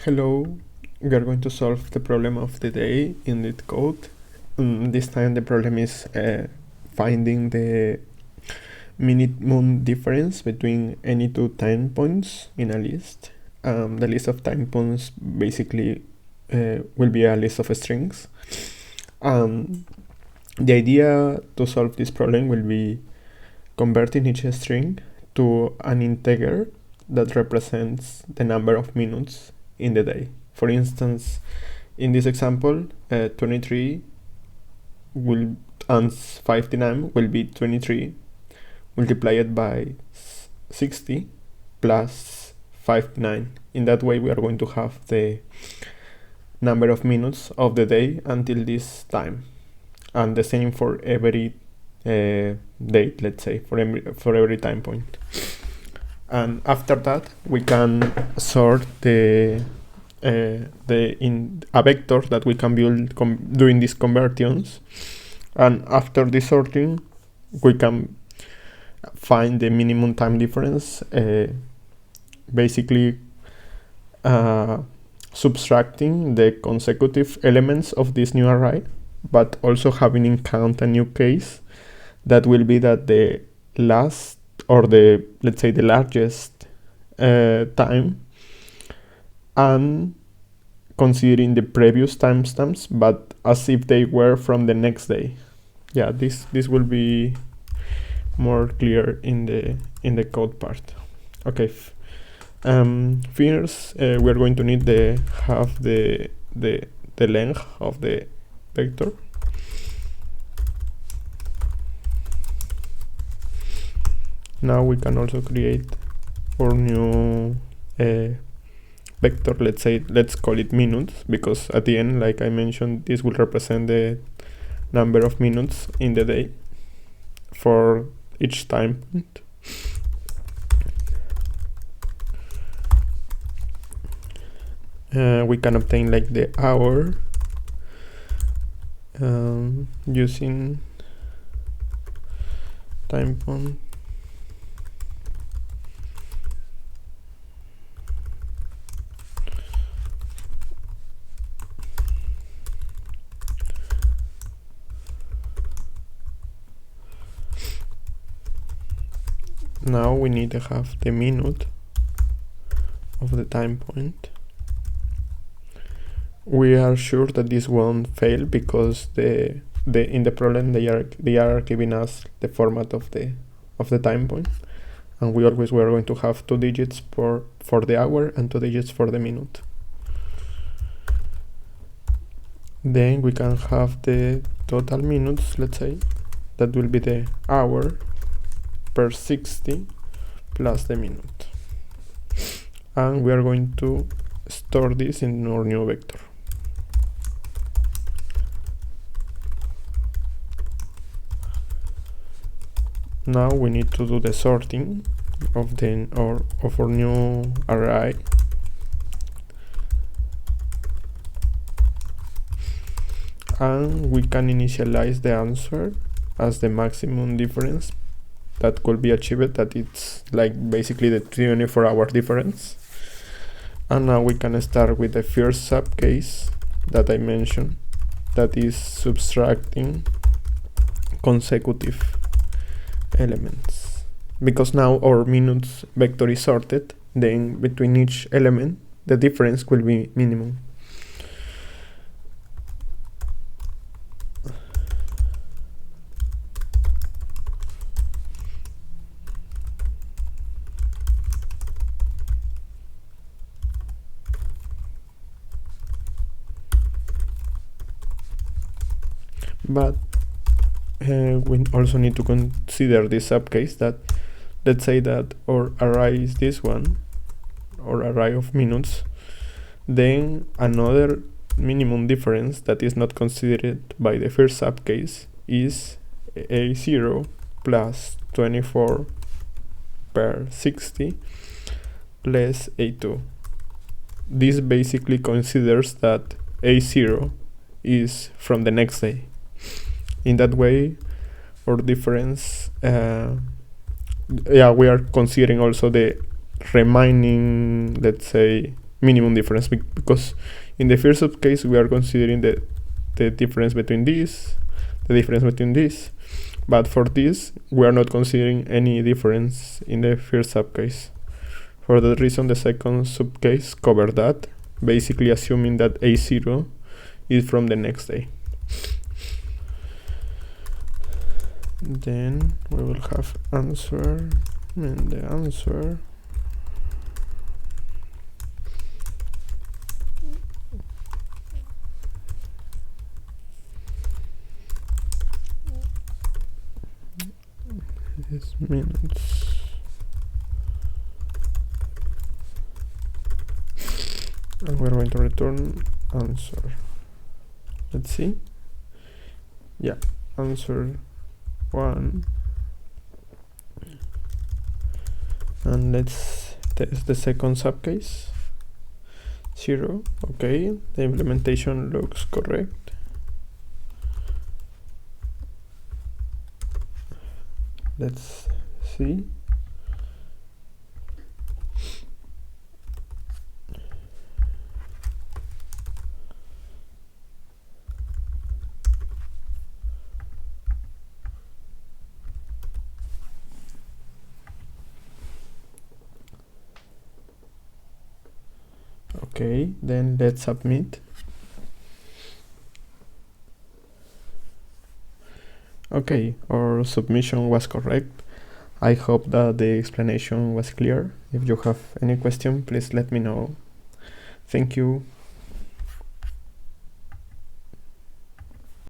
Hello, we are going to solve the problem of the day in LeetCode. This time the problem is finding the minimum difference between any two time points in a list. The list of time points basically will be a list of strings. The idea to solve this problem will be converting each string to an integer that represents the number of minutes in the day. For instance, in this example, 23 will and 59 will be 23 multiplied by 60 plus 59. In that way, we are going to have the number of minutes of the day until this time, and the same for every date, let's say, for every time point. And after that, we can sort in a vector that we can build doing these conversions. And after the sorting, we can find the minimum time difference, basically subtracting the consecutive elements of this new array, but also having in count a new case that will be that the last, or let's say the largest time, and considering the previous timestamps, but as if they were from the next day. Yeah, this will be more clear in the code part. Okay. First, we are going to need the length of the vector. Now we can also create our new vector. Let's call it minutes, because at the end, like I mentioned, this will represent the number of minutes in the day for each time point. We can obtain like the hour using time point. Now we need to have the minute of the time point. We are sure that this won't fail because in the problem they are giving us the format of the time point, and we are going to have 2 digits for the hour and 2 digits for the minute. Then we can have the total minutes, let's say, that will be the hour per 60 plus the minute, and we are going to store this in our new vector. Now we need to do the sorting of our new array. And we can initialize the answer as the maximum difference that could be achieved, that it's like basically the 24-hour difference. And now we can start with the first subcase that I mentioned, that is subtracting consecutive elements. Because now our minutes vector is sorted, then between each element the difference will be minimum. But we also need to consider this subcase that, let's say that our array is this one, or array of minutes, then another minimum difference that is not considered by the first subcase is A0 plus 24 per 60 less A2. This basically considers that A0 is from the next day. In that way, our difference, we are considering also the remaining, let's say, minimum difference, because in the first subcase we are considering the difference between this, the difference between this, but for this we are not considering any difference in the first subcase. For that reason, the second subcase covers that, basically assuming that A0 is from the next day. Then we will have answer, and the answer is minutes. And we're going to return answer. Let's see. Yeah, answer 1. And let's test the second subcase. 0. Okay, the implementation looks correct. Let's see. Okay, then let's submit. Okay, our submission was correct. I hope that the explanation was clear. If you have any question, please let me know. Thank you.